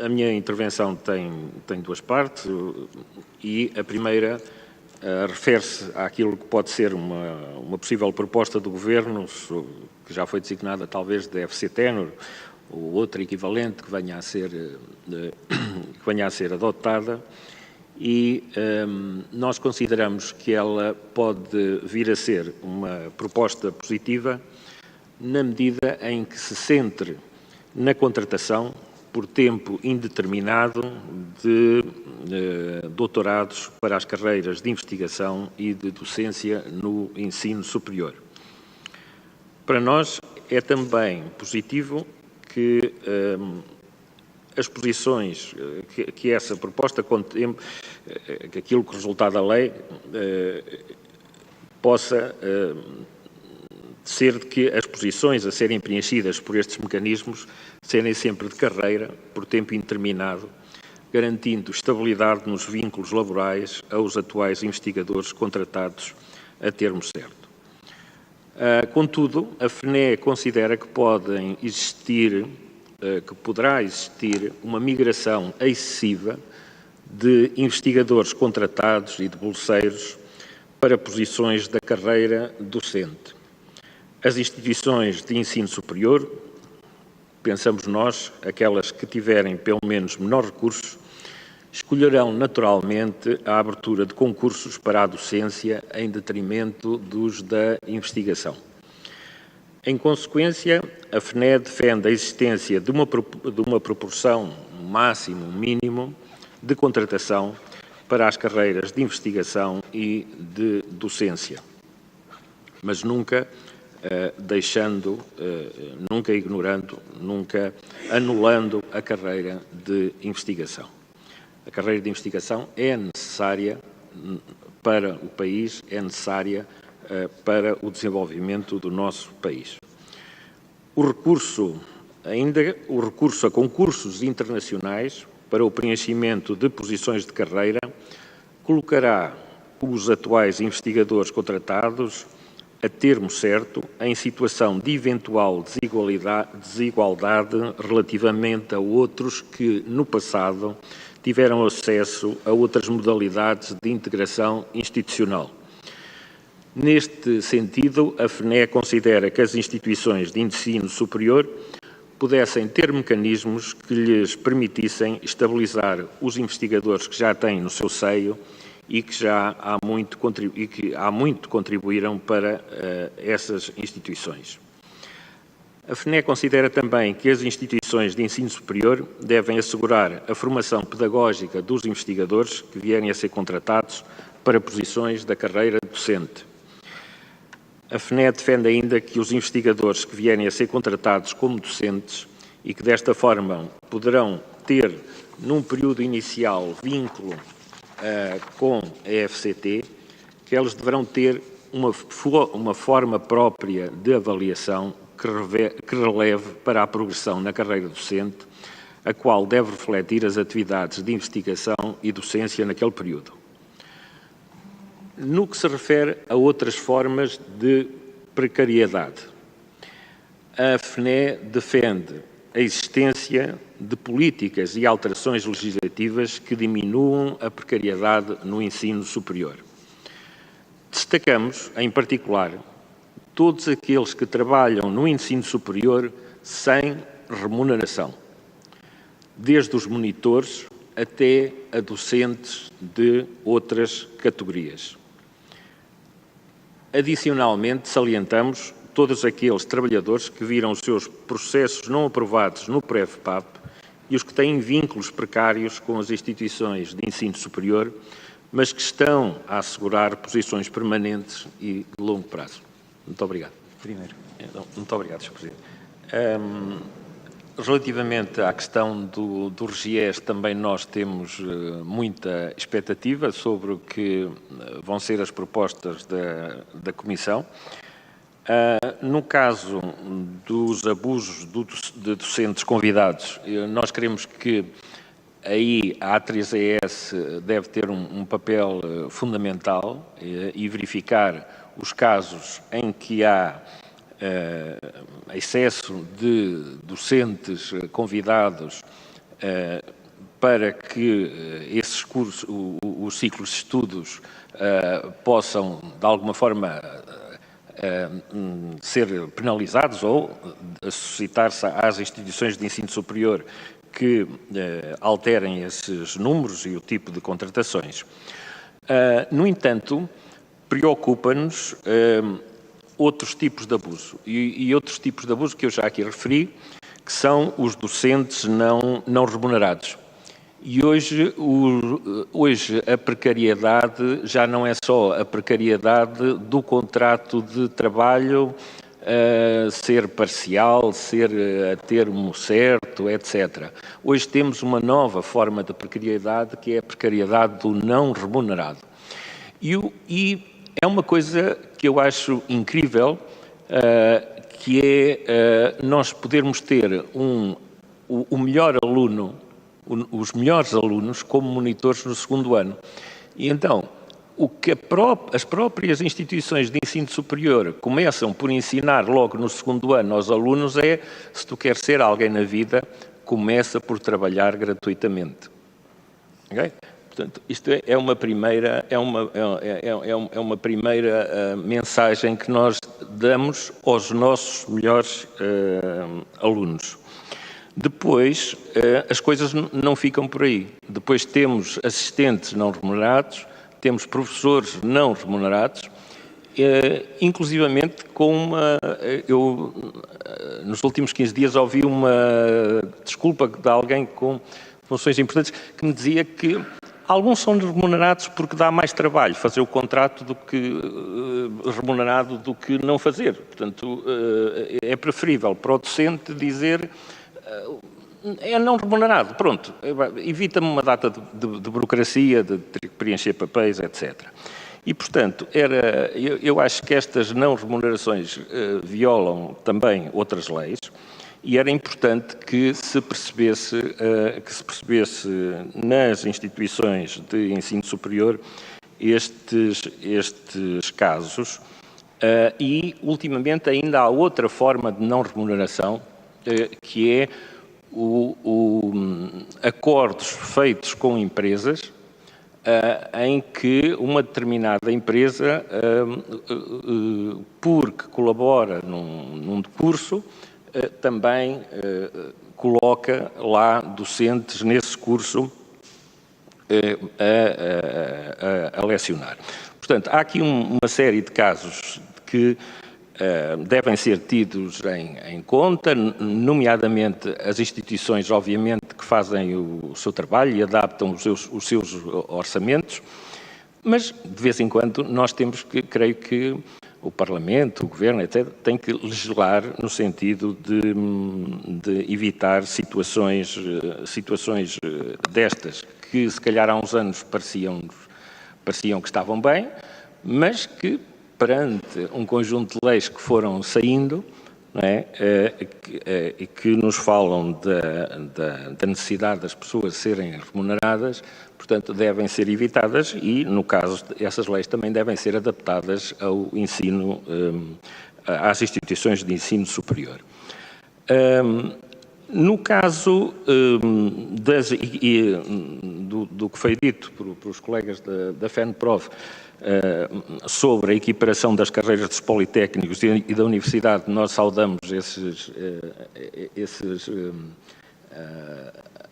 A minha intervenção tem duas partes e a primeira refere-se àquilo que pode ser uma possível proposta do Governo, que já foi designada talvez de FC Ténor, ou outra equivalente que venha a ser adotada, e nós consideramos que ela pode vir a ser uma proposta positiva na medida em que se centre na contratação por tempo indeterminado de doutorados para as carreiras de investigação e de docência no ensino superior. Para nós é também positivo que as posições que essa proposta contemple, que aquilo que resultar da lei possa ser de que as posições a serem preenchidas por estes mecanismos serem sempre de carreira, por tempo indeterminado, garantindo estabilidade nos vínculos laborais aos atuais investigadores contratados a termo certo. Contudo, a FNE considera que poderá existir uma migração excessiva de investigadores contratados e de bolseiros para posições da carreira docente. As instituições de ensino superior, pensamos nós, aquelas que tiverem pelo menos menor recursos, escolherão naturalmente a abertura de concursos para a docência em detrimento dos da investigação. Em consequência, a FNE defende a existência de uma proporção máximo, mínimo, de contratação para as carreiras de investigação e de docência, mas nunca nunca ignorando, nunca anulando a carreira de investigação. A carreira de investigação é necessária para o país, é necessária para o desenvolvimento do nosso país. O recurso a concursos internacionais para o preenchimento de posições de carreira colocará os atuais investigadores contratados a termo certo em situação de eventual desigualdade relativamente a outros que, no passado, tiveram acesso a outras modalidades de integração institucional. Neste sentido, a FNE considera que as instituições de ensino superior pudessem ter mecanismos que lhes permitissem estabilizar os investigadores que já têm no seu seio e que há muito contribuíram para essas instituições. A FNE considera também que as instituições de ensino superior devem assegurar a formação pedagógica dos investigadores que vierem a ser contratados para posições da carreira docente. A FNE defende ainda que os investigadores que vierem a ser contratados como docentes e que desta forma poderão ter, num período inicial, vínculo com a FCT, que eles deverão ter uma forma própria de avaliação que releve para a progressão na carreira docente, a qual deve refletir as atividades de investigação e docência naquele período. No que se refere a outras formas de precariedade, a FNE defende a existência de políticas e alterações legislativas que diminuam a precariedade no ensino superior. Destacamos, em particular, todos aqueles que trabalham no ensino superior sem remuneração, desde os monitores até a docentes de outras categorias. Adicionalmente, salientamos todos aqueles trabalhadores que viram os seus processos não aprovados no PREV-PAP e os que têm vínculos precários com as instituições de ensino superior, mas que estão a assegurar posições permanentes e de longo prazo. Muito obrigado. Muito obrigado, Sr. Presidente. Relativamente à questão do RGES, também nós temos muita expectativa sobre o que vão ser as propostas da Comissão. No caso dos abusos de docentes convidados, nós queremos que aí a A3ES deve ter um papel fundamental e verificar os casos em que há excesso de docentes convidados para que esses cursos, os ciclos de estudos possam, de alguma forma, ser penalizados ou suscitar-se às instituições de ensino superior que alterem esses números e o tipo de contratações. No entanto, preocupa-nos outros tipos de abuso e outros tipos de abuso que eu já aqui referi, que são os docentes não remunerados. E hoje a precariedade já não é só a precariedade do contrato de trabalho ser parcial, ser a termo certo, etc. Hoje temos uma nova forma de precariedade, que é a precariedade do não remunerado. E é uma coisa que eu acho incrível, que é nós podermos ter o melhor aluno, os melhores alunos como monitores no segundo ano. E então, o que as próprias instituições de ensino superior começam por ensinar logo no segundo ano aos alunos é, se tu queres ser alguém na vida, começa por trabalhar gratuitamente. Okay? Portanto, isto é uma primeira, uma primeira mensagem que nós damos aos nossos melhores alunos. Depois, as coisas não ficam por aí. Depois temos assistentes não remunerados, temos professores não remunerados, inclusivamente com eu, nos últimos 15 dias, ouvi uma desculpa de alguém com funções importantes que me dizia que alguns são remunerados porque dá mais trabalho fazer o contrato do que remunerado do que não fazer. Portanto, é preferível para o docente dizer é não remunerado, pronto, evita-me uma data de burocracia, de ter que preencher papéis, etc. E, portanto, eu acho que estas não remunerações violam também outras leis e era importante que se percebesse nas instituições de ensino superior estes casos e, ultimamente, ainda há outra forma de não remuneração, que é acordos feitos com empresas em que uma determinada empresa, porque colabora num curso, também coloca lá docentes nesse curso a lecionar. Portanto, há aqui uma série de casos que devem ser tidos em conta, nomeadamente as instituições, obviamente, que fazem o seu trabalho e adaptam os seus orçamentos, mas, de vez em quando, nós temos que, creio que o Parlamento, o Governo, etc., tem que legislar no sentido de evitar situações destas que, se calhar, há uns anos pareciam que estavam bem, mas que, perante um conjunto de leis que foram saindo, não é? E que nos falam da necessidade das pessoas serem remuneradas, portanto, devem ser evitadas e, no caso, essas leis também devem ser adaptadas ao ensino, às instituições de ensino superior. No caso do que foi dito pelos colegas da FENPROV, sobre a equiparação das carreiras dos politécnicos e da universidade, nós saudamos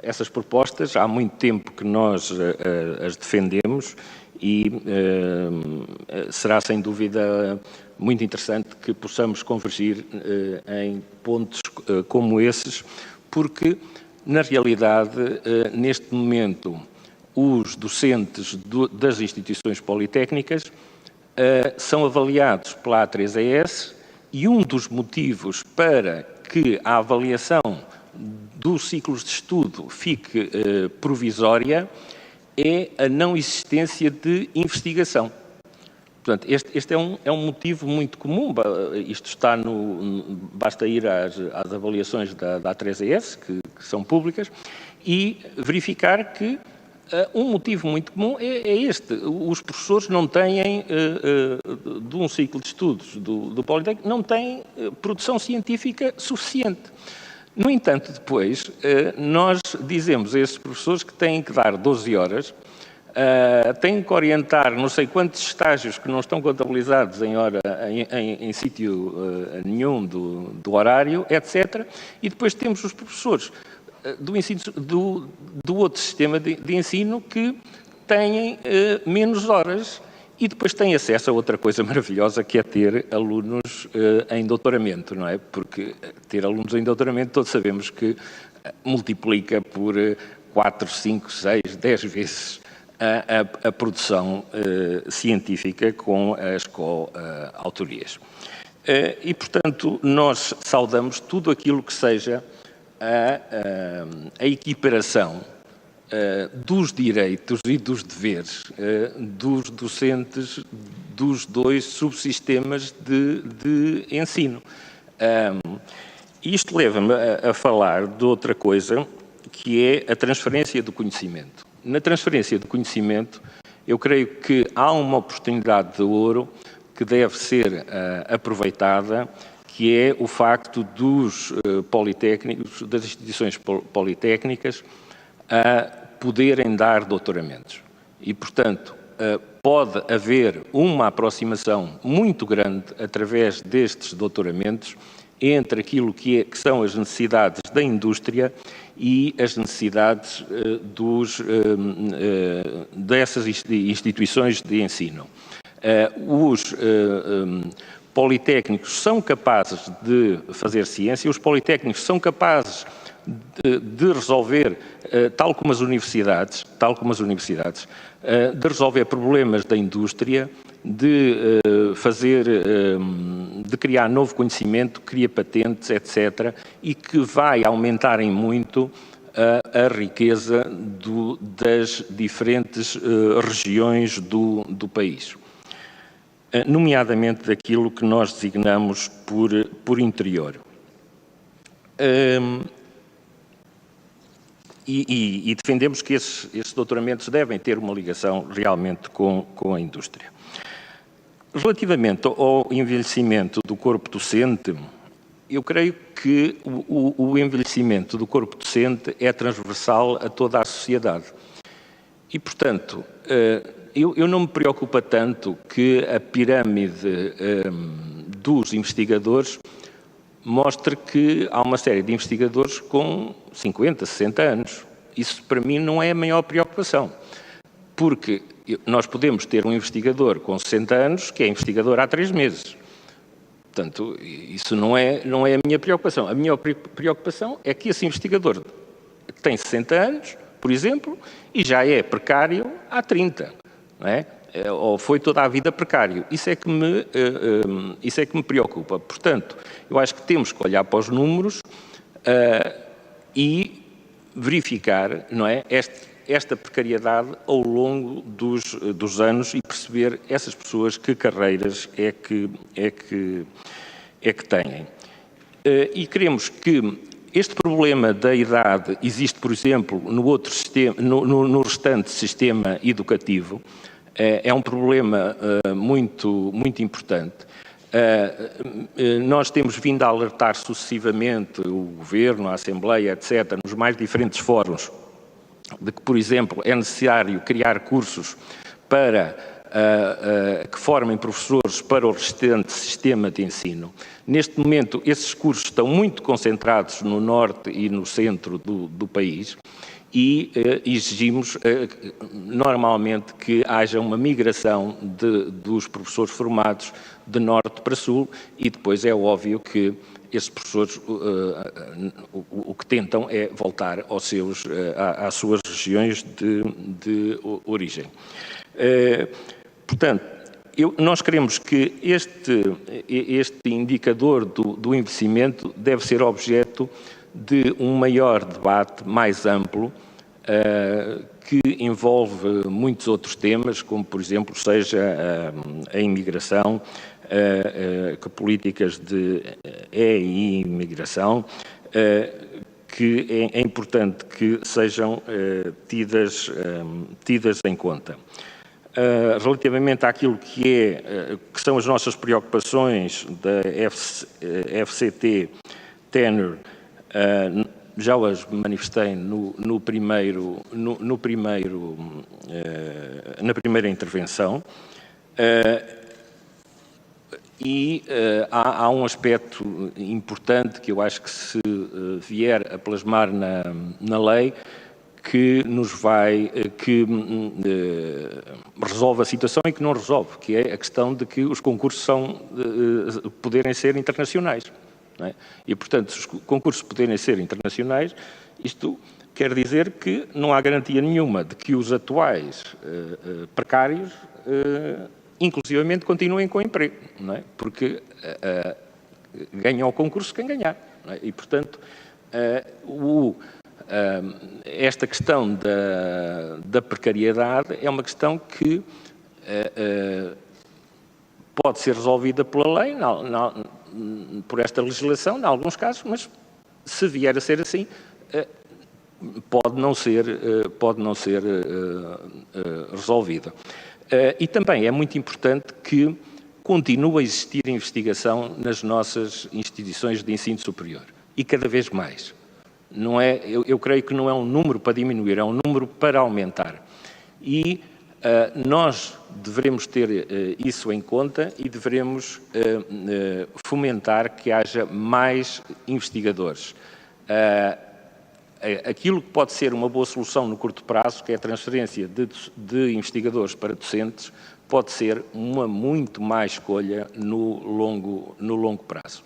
essas propostas. Há muito tempo que nós as defendemos e será, sem dúvida, muito interessante que possamos convergir em pontos como esses, porque, na realidade, neste momento, os docentes das instituições politécnicas são avaliados pela A3ES e um dos motivos para que a avaliação dos ciclos de estudo fique provisória é a não existência de investigação. Portanto, este é um motivo muito comum, isto está basta ir às avaliações da A3ES, que são públicas, e verificar que um motivo muito comum é este. Os professores não têm, de um ciclo de estudos do Politécnico, não têm produção científica suficiente. No entanto, depois, nós dizemos a esses professores que têm que dar 12 horas, têm que orientar não sei quantos estágios que não estão contabilizados em sítio nenhum do horário, etc. E depois temos os professores do outro sistema de ensino que têm menos horas e depois têm acesso a outra coisa maravilhosa, que é ter alunos em doutoramento, não é? Porque ter alunos em doutoramento, todos sabemos que multiplica por 4, 5, 6, 10 vezes a produção científica com as coautorias. E, portanto, nós saudamos tudo aquilo que seja a equiparação dos direitos e dos deveres dos docentes dos dois subsistemas de ensino. Isto leva-me a falar de outra coisa, que é a transferência do conhecimento. Na transferência do conhecimento, eu creio que há uma oportunidade de ouro que deve ser aproveitada, que é o facto dos politécnicos, das instituições politécnicas, poderem dar doutoramentos. E, portanto, pode haver uma aproximação muito grande através destes doutoramentos entre aquilo que são as necessidades da indústria e as necessidades dessas instituições de ensino. Os politécnicos são capazes de fazer ciência, os politécnicos são capazes de resolver, tal como as universidades, de resolver problemas da indústria, de criar novo conhecimento, criar patentes, etc., e que vai aumentar em muito a riqueza das diferentes regiões do país, nomeadamente daquilo que nós designamos por interior. E defendemos que esses doutoramentos devem ter uma ligação realmente com a indústria. Relativamente ao envelhecimento do corpo docente, eu creio que o envelhecimento do corpo docente é transversal a toda a sociedade. E, portanto, eu não me preocupa tanto que a pirâmide dos investigadores mostre que há uma série de investigadores com 50, 60 anos. Isso, para mim, não é a maior preocupação, porque nós podemos ter um investigador com 60 anos que é investigador há 3 meses. Portanto, isso não é a minha preocupação. A minha preocupação é que esse investigador tem 60 anos, por exemplo, e já é precário há 30, não é? Ou foi toda a vida precário. Isso é que me preocupa. Portanto, eu acho que temos que olhar para os números e verificar, não é, esta precariedade ao longo dos anos e perceber essas pessoas que carreiras é que têm. E queremos que este problema da idade existe, por exemplo, no outro sistema, no restante sistema educativo. É um problema muito importante. Nós temos vindo a alertar sucessivamente o Governo, a Assembleia, etc., nos mais diferentes fóruns, de que, por exemplo, é necessário criar cursos para que formem professores para o restante sistema de ensino. Neste momento, esses cursos estão muito concentrados no norte e no centro do país, e exigimos normalmente que haja uma migração dos professores formados de norte para sul, e depois é óbvio que esses professores o que tentam é voltar às suas regiões de origem. Portanto, nós queremos que este indicador do envelhecimento deve ser objeto de um maior debate mais amplo, que envolve muitos outros temas, como, por exemplo, seja a imigração, que políticas de imigração, que é importante que sejam tidas em conta. Relativamente àquilo que são as nossas preocupações da FCT Tenure, Já hoje manifestei na primeira intervenção, e há um aspecto importante que eu acho que, se vier a plasmar na lei, que resolve a situação e que não resolve, que é a questão de que os concursos poderem ser internacionais. Não é? E, portanto, se os concursos poderem ser internacionais, isto quer dizer que não há garantia nenhuma de que os atuais precários, inclusivamente, continuem com emprego, não é? Porque ganham o concurso quem ganhar. Não é? E, portanto, esta questão da precariedade é uma questão que pode ser resolvida pela lei, por esta legislação, em alguns casos, mas se vier a ser assim, pode não ser resolvida. E também é muito importante que continue a existir investigação nas nossas instituições de ensino superior, e cada vez mais. Não é, eu creio que não é um número para diminuir, é um número para aumentar. E nós devemos ter isso em conta e devemos fomentar que haja mais investigadores. Aquilo que pode ser uma boa solução no curto prazo, que é a transferência de investigadores para docentes, pode ser uma muito mais escolha no longo prazo.